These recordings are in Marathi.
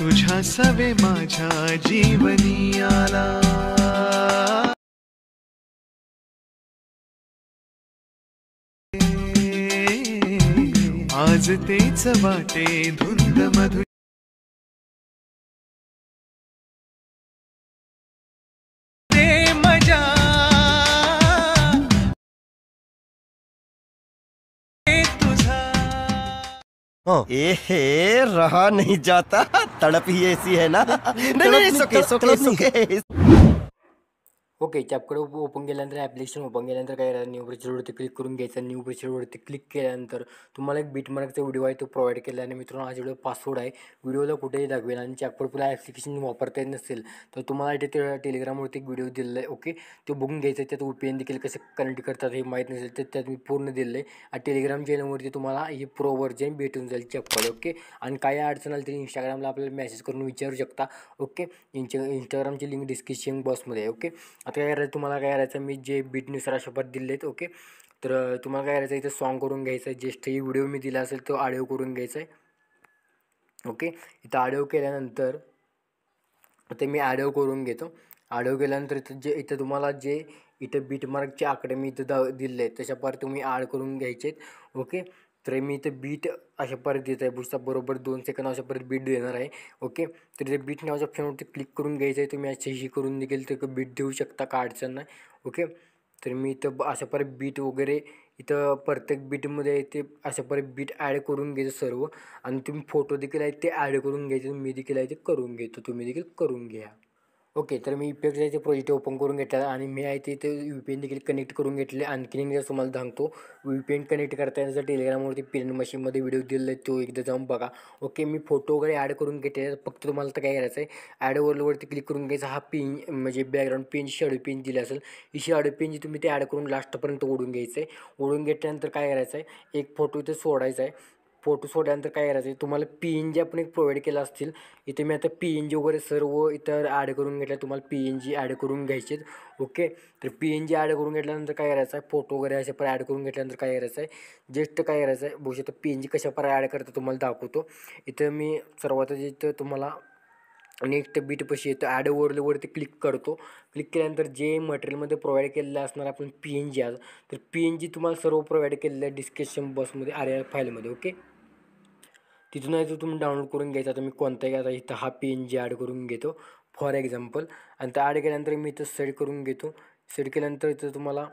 तुझ्या सवे माझ्या जीवनी आला। आज तेच वाटे धुंद मधु मजा ए हे रहा नहीं जाता, तड़प ही ऐसी है ना। नहीं सोके सोके सोके। ओके, ॲपकडे ओपन केल्यानंतर ॲप्लिकेशन ओपन केल्यानंतर काय करायचं, न्यू ब्राउझरवरती क्लिक करून घ्यायचं। न्यू ब्राउझरवरती क्लिक केल्यानंतर तुम्हाला एक बीटमार्कचा व्हिडिओ आहे तो प्रोव्हाइड केला आणि मित्रांनो हा व्हिडिओ पासवर्ड आहे, व्हिडिओला कुठेही दाखवेल आणि ॲपकडे तुला ॲप्लिकेशन वापरता येत नसेल तर तुम्हाला इथे टेलिग्रामवरती एक व्हिडिओ दिलेला आहे। ओके, तो बघून घ्यायचा। त्यात VPN देखील कसे कनेक्ट करतात हे माहीत नसेल तर त्यात मी पूर्ण दिलेलं आहे आणि टेलिग्राम चॅनलवरती तुम्हाला ही प्रो व्हर्जन भेटून जाईल ॲपकडे। ओके, आणि काय अडचण आली तरी इंस्टाग्रामला आपल्याला मेसेज करून विचारू शकता। ओके, इंस्टाग्रामची लिंक डिस्क्रिप्शन बॉक्समध्ये आहे। ओके, आता काय करायचं, तुम्हाला काय करायचं, मी जे बीटनुसार अशा पद्धत दिले आहेत। ओके, तर तुम्हाला काय करायचं, इथं सॉन्ग करून घ्यायचं आहे। जस्ट ही व्हिडिओ मी दिला असेल तो ऑडिओ करून घ्यायचा आहे। ओके, इथं ऑडिओ केल्यानंतर ते मी ऑडिओ करून घेतो। ऑडिओ केल्यानंतर इथं तुम्हाला जे इथं बीटमार्कचे आकडे मी इथं दिले आहेत तशा प्रकारे तुम्ही ॲड करून घ्यायचे आहेत। ओके, तर मी इथं बीट अशा परत देत आहे, पुढचा बरोबर 2 सेकंद अशा परत बीट देणार आहे। ओके, तर ते बीट नावाच्या ऑप्शनवरती क्लिक करून घ्यायचं आहे। तुम्ही अशी करून देखील ते बीट देऊ शकता, काय अडचण नाही। ओके, तर मी इथं अशा परत बीट वगैरे इथं प्रत्येक बीटमध्ये ते अशा परत बीट ॲड करून घ्यायचं सर्व, आणि तुम्ही फोटो देखील आहेत ते ॲड करून घ्यायचे। मी देखील आहे ते करून घेतो, तुम्ही देखील करून घ्या। ओके, तर मी इफेक्ट आहे ते प्रोजेक्ट ओपन करून घेतला आणि मी आहे ते VPN देखील कनेक्ट करून घेतले। आणखीन एकदा तुम्हाला सांगतो, VPN कनेक्ट करता येण्याचा टेलिग्रामवरती पेन मशीनमध्ये व्हिडिओ दिलेला आहे, तो एकदा जाऊन बघा। ओके, मी फोटो वगैरे ॲड करून घेतले, फक्त तुम्हाला तर काय करायचं आहे, ॲड वरती क्लिक करून घ्यायचा। हा पेन म्हणजे बॅकग्राऊंड पेन शॅडो पेन दिली असेल, ही शॅडो पेन जी तुम्ही ते ॲड करून लास्टपर्यंत ओढून घ्यायचं आहे। ओढून घेतल्यानंतर काय करायचं आहे, एक फोटो इथे सोडायचा आहे। फोटो सोडल्यानंतर काय करायचं आहे, तुम्हाला PNG आपण एक प्रोव्हाइड केला असतील, इथे मी आता PNG वगैरे सर्व इथं ॲड करून घेतलं। तुम्हाला PNG ॲड करून घ्यायचे। ओके, तर PNG ॲड करून घेतल्यानंतर काय करायचं आहे, फोटो वगैरे अशा पण ॲड करून घेतल्यानंतर काय करायचं आहे, जस्ट काय करायचं आहे, बघू शकता PNG कशा प्रकारे ॲड करतं तुम्हाला दाखवतो। इथं मी सर्वात इथं तुम्हाला नेक्स्ट बीटपाशी येतं, ॲड वरती क्लिक करतो। क्लिक केल्यानंतर जे मटेरियलमध्ये प्रोव्हाइड केलेलं असणार आपण PNG आज, तर PNG तुम्हाला सर्व प्रोव्हाइड केलेलं आहे डिस्क्रिप्शन बॉक्समध्ये RR फाईलमध्ये। ओके, तिथून आहे तो तुम्ही डाउनलोड करून घ्यायचा। तर मी कोणताही आता इथं हा PNG ॲड करून घेतो फॉर एक्झाम्पल, आणि ते ॲड केल्यानंतर मी इथं सेट करून घेतो। सेट केल्यानंतर इथं तुम्हाला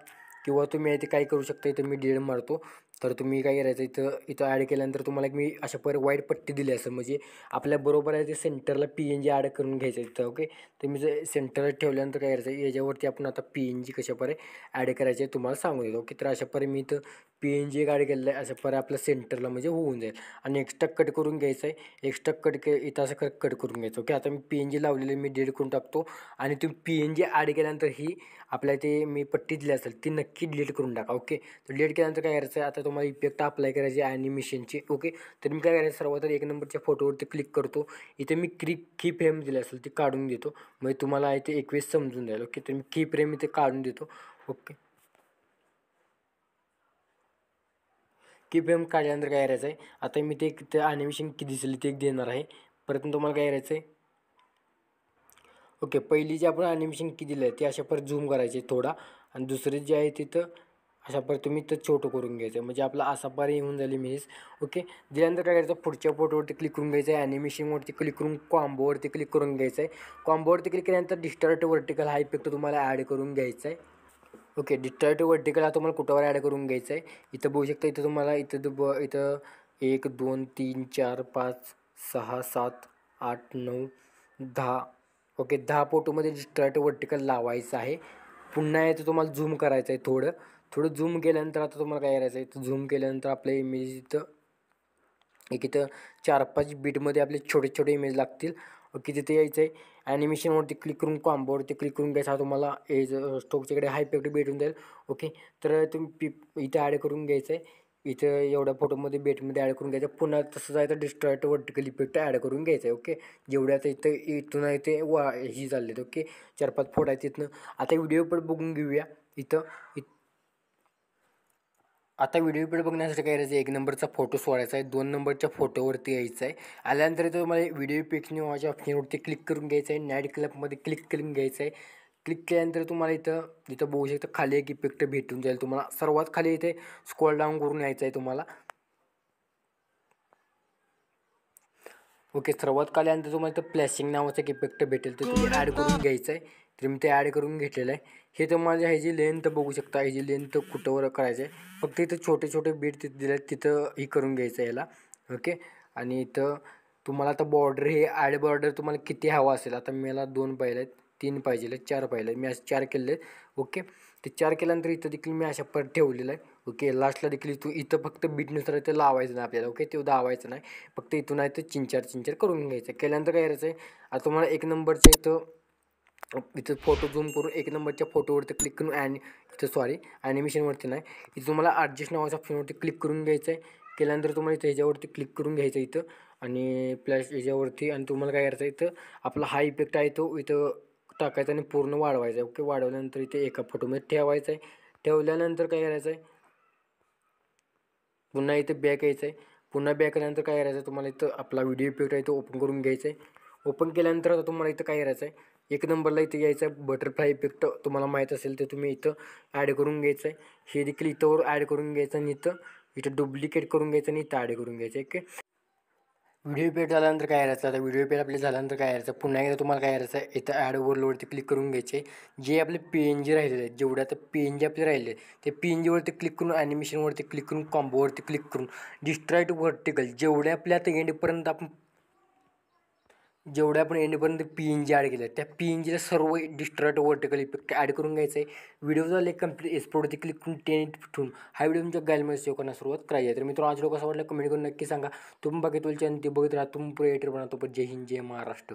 किंवा तुम्ही इथे काय करू शकता, इथं मी डिलीट मारतो। तर तुम्ही काय करायचं, इथं ॲड केल्यानंतर तुम्हाला एक मी अशा पर वाईट पट्टी दिली असेल, म्हणजे आपल्या बरोबर आहे ते सेंटरला PNG ॲड करून घ्यायचं इथं। ओके, तर मी जर सेंटरला ठेवल्यानंतर काय करायचं, याच्यावरती आपण आता PNG कशा प्रकारे ॲड करायचे तुम्हाला सांगू देतो। ओके, तर अशा प्रकारे मी इथं PNG ॲड केलेलं आहे, अशा प्रकारे आपल्या सेंटरला म्हणजे होऊन जाईल। आणि एक्स्ट्रा कट करून घ्यायचं आहे, एक्स्ट्रा इथं असं कट करून घ्यायचं। ओके, आता मी PNG लावलेले मी डिलीट करून टाकतो, आणि तुम्ही PNG ॲड केल्यानंतर ही आपल्या ते मी पट्टी दिली असेल ती नक्की डिलीट करून टाका। ओके, तर डिलीट केल्यानंतर काय करायचं आहे, आता तुम्हाला इफेक्ट अप्लाय करायचे ॲनिमेशनची। ओके, तर मी काय करायचं, सर्वात एक नंबरच्या फोटोवरती क्लिक करतो, इथे मी की फ्रेम दिली असेल ती काढून देतो, म्हणजे तुम्हाला इथे 21 समजून जाईल। ओके, तर मी की फ्रेम इथे काढून देतो। ओके, की फ्रेम काढल्यानंतर काय करायचं आहे, आता मी ते ॲनिमेशन की दिसेल ते एक देणार आहे। परत तुम्हाला काय करायचं आहे, ओके, पहिली जी आपण ॲनिमेशन की दिलं आहे ते अशा परत झूम करायचे थोडा, आणि दुसरी जी आहे तिथं अशा परत तुम्ही तर छोटं करून घ्यायचं, म्हणजे आपला असा पार येऊन झाली इमेज। ओके, दिल्यानंतर काय करायचं, पुढच्या फोटोवरती क्लिक करून घ्यायचं आहे, ॲनिमेशनवरती क्लिक करून कॉम्बोवरती क्लिक करून घ्यायचं आहे। कॉम्बोवरती क्लिक केल्यानंतर डिस्टॉर्ट वर्टिकल हा इफेक्ट तुम्हाला ॲड करून घ्यायचा आहे। ओके, डिस्टॉर्ट वर्टिकल हा तुम्हाला कुठवर ॲड करून घ्यायचा आहे, इथं बघू शकता। इथं तुम्हाला इथं 1 2 3 4 5 6 7 8 9 10, ओके 10 फोटोमध्ये डिस्टॉर्ट वर्टिकल लावायचं आहे। पुन्हा इथं तुम्हाला झूम करायचं आहे, थोडं झूम केल्यानंतर आता तुम्हाला काय करायचं आहे, इथं झूम केल्यानंतर आपल्या इमेज इथं 4-5 बीटमध्ये आपले छोटे छोटे इमेज लागतील। ओके, तिथे यायचं आहे, ॲनिमेशनवरती क्लिक करून कॉम्बोवरती क्लिक करून घ्यायचा, हा तुम्हाला एज स्टोकच्याकडे हा इफेक्ट भेटून जाईल। ओके, तर तुम्ही इथं ॲड करून घ्यायचं आहे, इथं एवढ्या फोटोमध्ये बेटमध्ये ॲड करून घ्यायचं। पुन्हा तसं जायचं डिस्टॉर्ट वर्टिकल इफेक्ट ॲड करून घ्यायचं आहे। ओके, जेवढे आता इथून आहे ते ही झाले आहेत। ओके, 4-5 फोटो आहेत तिथनं। आता व्हिडिओ पण बघून घेऊया। इथं आता व्हिडिओ बघण्यासाठी काय करायचं, 1 नंबरचा फोटो सोडायचा आहे, 2 नंबरच्या फोटोवरती यायचं आहे. आल्यानंतर इथं तुम्हाला व्हिडिओ इफेक्ट्स नावाच्या ऑप्शनवरती क्लिक करून घ्यायचं आहे. नाईट क्लबमध्ये क्लिक करून घ्यायचं आहे. क्लिक केल्यानंतर तुम्हाला इथं बघू शकता खाली एक इफेक्ट भेटून जाईल तुम्हाला. सर्वात खाली इथे स्क्रॉल डाऊन करून यायचं आहे तुम्हाला. ओके, सर्वात खाली आल्यानंतर तुम्हाला इथं फ्लॅशिंग नावाचा एक इफेक्ट भेटेल, तर तुम्ही ॲड करून घ्यायचं आहे. तर मी ते ॲड करून घेतलेलं आहे. हे तुम्हाला ह्याची लेंथ बघू शकता, ह्याची लेंथ कुठंवर करायचं आहे. फक्त इथं छोटे छोटे बीट तिथं दिले तिथं ही करून घ्यायचं आहे याला. ओके, आणि इथं तुम्हाला आता बॉर्डर हे ॲड बॉर्डर तुम्हाला किती हवा असेल. आता मला 2 पाहिजे आहेत, 3 पाहिजे आहेत, 4 पाहिजे आहेत. मी असं 4 केले आहेत. ओके, ते 4 केल्यानंतर इथं देखील मी अशा परत ठेवलेलं आहे. ओके, लास्टला देखील इथं फक्त बीटनुसार इथं लावायचं नाही आपल्याला. ओके, ते दाबायचं नाही, फक्त इथून आहे ते चिंचार करून घ्यायचं. केल्यानंतर काय करायचं आहे, आता तुम्हाला 1 नंबरच्या इथं फोटो झूम करून 1 नंबरच्या फोटोवरती क्लिक करून ॲनिमेशनवरती नाही, इथं तुम्हाला ॲडजस्ट नावाच्या ऑप्शनवरती क्लिक करून घ्यायचं आहे. केल्यानंतर तुम्हाला इथं ह्याच्यावरती क्लिक करून घ्यायचं इथं आणि प्लस ह्याच्यावरती, आणि तुम्हाला काय करायचं इथं आपला हा इफेक्ट आहे तो इथं टाकायचा आणि पूर्ण वाढवायचा आहे. ओके, वाढवल्यानंतर इथे एका फोटोमध्ये ठेवायचं आहे. ठेवल्यानंतर काय करायचं आहे, पुन्हा इथं बॅक यायचं आहे. पुन्हा बॅक आल्यानंतर काय करायचं आहे, तुम्हाला इथं आपला व्हिडिओ इफेक्ट आहे तो ओपन करून घ्यायचा आहे. ओपन केल्यानंतर आता तुम्हाला इथं काय करायचं आहे, 1 नंबरला इथं यायचं आहे. बटरफ्लाय इफेक्ट तुम्हाला माहीत असेल तर तुम्ही इथं ॲड करून घ्यायचं आहे. हे देखील इथंवर ॲड करून घ्यायचं आणि इथं डुप्लिकेट करून घ्यायचं आणि इथं ॲड करून घ्यायचं. ओके, व्हिडिओ इफेक्ट झाल्यानंतर काय करायचं, आता व्हिडिओ इफेक्ट आपले झाल्यानंतर काय करायचं, पुन्हा एकदा तुम्हाला काय करायचं आहे, इथं ॲड ओव्हरलोडवरती क्लिक करून घ्यायचे. जे आपले PNG राहिलेले आहेत, जेवढे आता PNG आपले राहिले ते PNGवरती क्लिक करून ॲनिमेशनवरती क्लिक करून कॉम्बोवरती क्लिक करून डिस्ट्रॉय टू व्हर्टिकल जेवढे आपल्या आता एंडपर्यंत एंडपर्यंत PNG ॲड केलं त्या PNGला सर्व destroy to vertical effect add करून घ्यायचं आहे. व्हिडिओ झाले कंप्लीट एक्सपोर्टवरती क्लिक करून 10 ठेवून हा व्हिडिओ तुमच्या गाईडमध्ये सेव्ह करण्यास सुरुवात करायची आहे. तर मित्रांनो, आज व्हिडिओ कसा वाटला कमेंट करून नक्की सांगा. तुम्ही बघितलं चॅनल ते बघत राहा. तुम्ही क्रिएटर बनवतो. जय हिंद, जय महाराष्ट्र.